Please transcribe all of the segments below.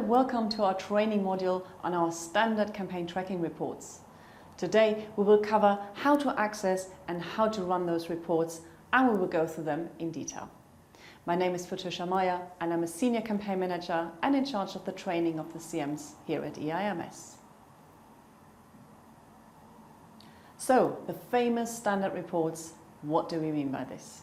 welcome to our training module on our standard campaign tracking reports. Today we will cover how to access and how to run those reports, and we will go through them in detail. My name is Patricia Meyer and I'm a Senior Campaign Manager and in charge of the training of the CMs here at EIMS. So, the famous standard reports, what do we mean by this?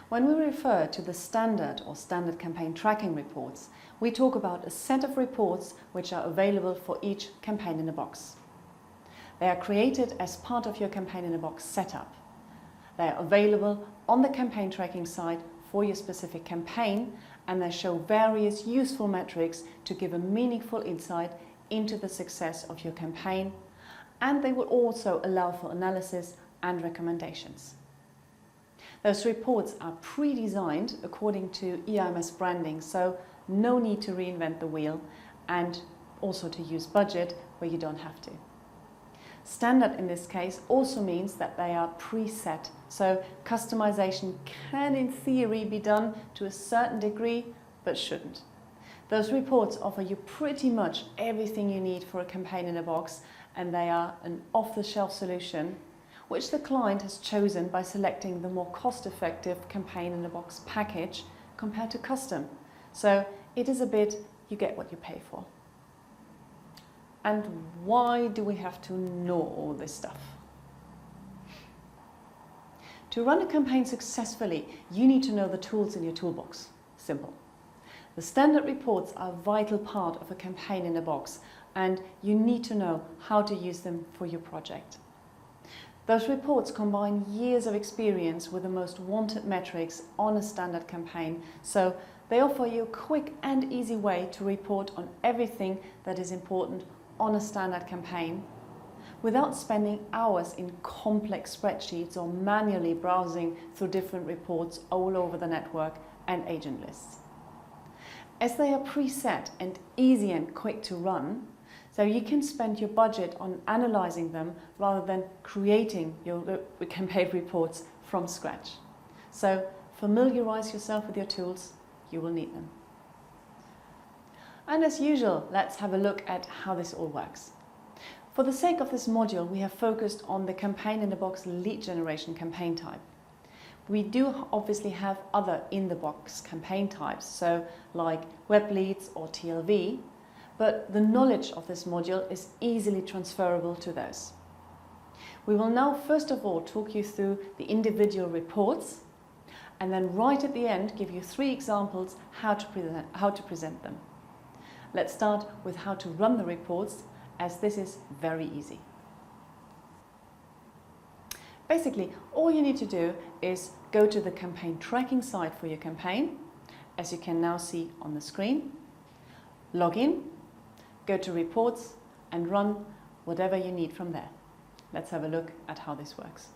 When we refer to the standard or standard campaign tracking reports, we talk about a set of reports which are available for each campaign in a box. They are created as part of your campaign in a box setup. They are available on the campaign tracking side for your specific campaign, and they show various useful metrics to give a meaningful insight into the success of your campaign, and they will also allow for analysis and recommendations. Those reports are pre-designed according to EIMS branding, so no need to reinvent the wheel and also to use budget where you don't have to. Standard in this case also means that they are preset, so customization can in theory be done to a certain degree, but shouldn't. Those reports offer you pretty much everything you need for a campaign in a box, and they are an off-the-shelf solution which the client has chosen by selecting the more cost-effective campaign in a box package compared to custom. So it is a bit, you get what you pay for. And why do we have to know all this stuff? To run a campaign successfully, you need to know the tools in your toolbox. Simple. The standard reports are a vital part of a campaign in a box, and you need to know how to use them for your project. Those reports combine years of experience with the most wanted metrics on a standard campaign, so they offer you a quick and easy way to report on everything that is important on a standard campaign without spending hours in complex spreadsheets or manually browsing through different reports all over the network and agent lists. As they are preset and easy and quick to run, so you can spend your budget on analyzing them rather than creating your campaign reports from scratch. So familiarize yourself with your tools, you will need them. And as usual, let's have a look at how this all works. For the sake of this module, we have focused on the campaign in the box lead generation campaign type. We do obviously have other in the box campaign types, so like web leads or TLV, but the knowledge of this module is easily transferable to those. We will now first of all talk you through the individual reports, and then right at the end give you 3 examples how to present them. Let's start with how to run the reports, as this is very easy. Basically, all you need to do is go to the campaign tracking site for your campaign, as you can now see on the screen, log in, go to reports and run whatever you need from there. Let's have a look at how this works.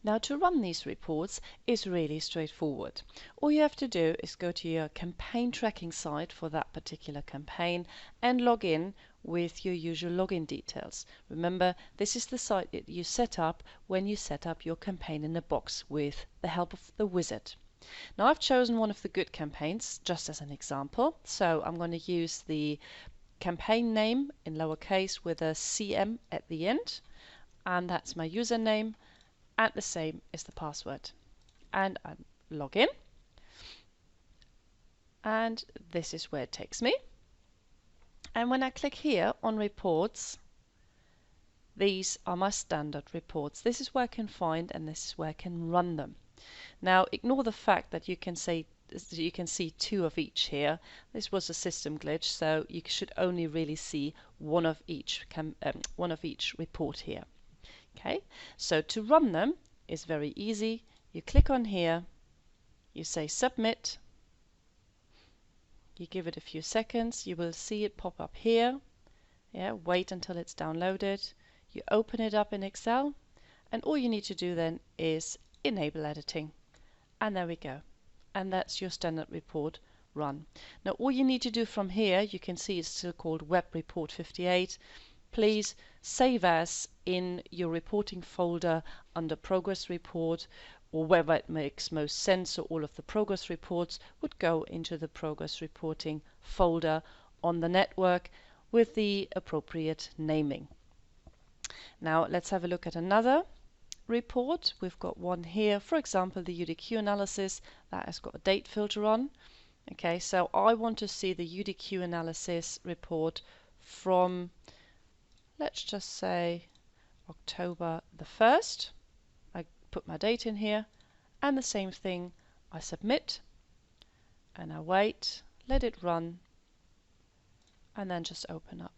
Now, to run these reports is really straightforward. All you have to do is go to your campaign tracking site for that particular campaign and log in with your usual login details. Remember, this is the site that you set up when you set up your campaign in a box with the help of the wizard. Now, I've chosen one of the good campaigns just as an example, so I'm going to use the campaign name in lowercase with a CM at the end, and that's my username, and the same is the password. And I log in, and this is where it takes me. And when I click here on reports, these are my standard reports. This is where I can find, and this is where I can run them. Now, ignore the fact that you can see 2 of each here. This was a system glitch, so you should only really see one of each report here. Okay, so to run them is very easy. You click on here, you say submit, you give it a few seconds, you will see it pop up here. Yeah, wait until it's downloaded. You open it up in Excel, and all you need to do then is enable editing. And there we go. And that's your standard report run. Now, all you need to do from here, you can see it's still called Web Report 58. Please save as in your reporting folder under Progress Report or whether it makes most sense, so all of the progress reports would go into the progress reporting folder on the network with the appropriate naming. Now let's have a look at another report. We've got one here, for example, the UDQ analysis that has got a date filter on. Okay, so I want to see the UDQ analysis report from, let's just say, October the 1st. I put my date in here, and the same thing, I submit, and I wait, let it run, and then just open up.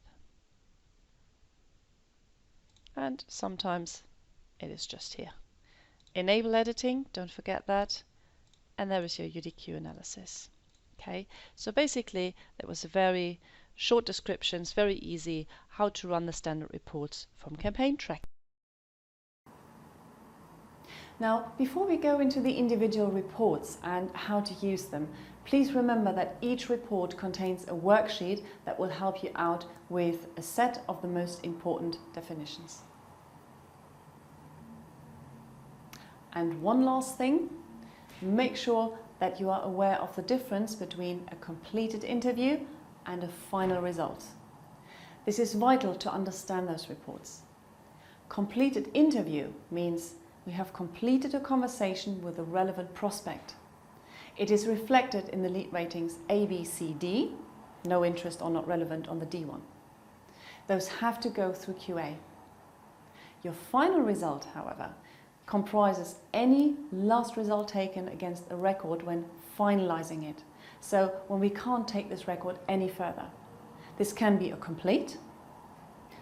And sometimes it is just here. Enable editing, don't forget that, and there is your UDQ analysis. Okay, so basically that was a very short descriptions, very easy how to run the standard reports from campaign tracking. Now, before we go into the individual reports and how to use them, please remember that each report contains a worksheet that will help you out with a set of the most important definitions. And one last thing, make sure that you are aware of the difference between a completed interview and a final result. This is vital to understand those reports. Completed interview means we have completed a conversation with a relevant prospect. It is reflected in the lead ratings A, B, C, D, no interest or not relevant on the D one. Those have to go through QA. Your final result, however, comprises any last result taken against a record when finalizing it. So when we can't take this record any further. This can be a complete,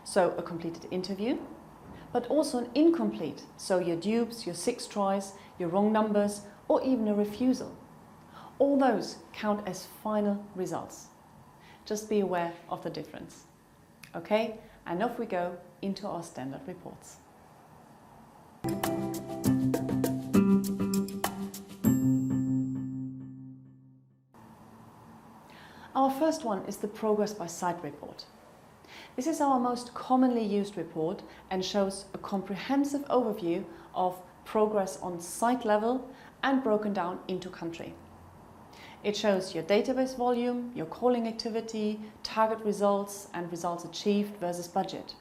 so a completed interview, but also an incomplete, so your dupes, your 6 tries, your wrong numbers, or even a refusal. All those count as final results. Just be aware of the difference. Okay, and off we go into our standard reports. Our first one is the progress by site report. This is our most commonly used report and shows a comprehensive overview of progress on site level and broken down into country. It shows your database volume, your calling activity, target results and results achieved versus budget.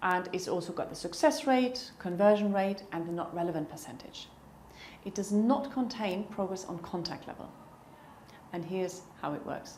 And it's also got the success rate, conversion rate and the not relevant percentage. It does not contain progress on contact level. And here's how it works.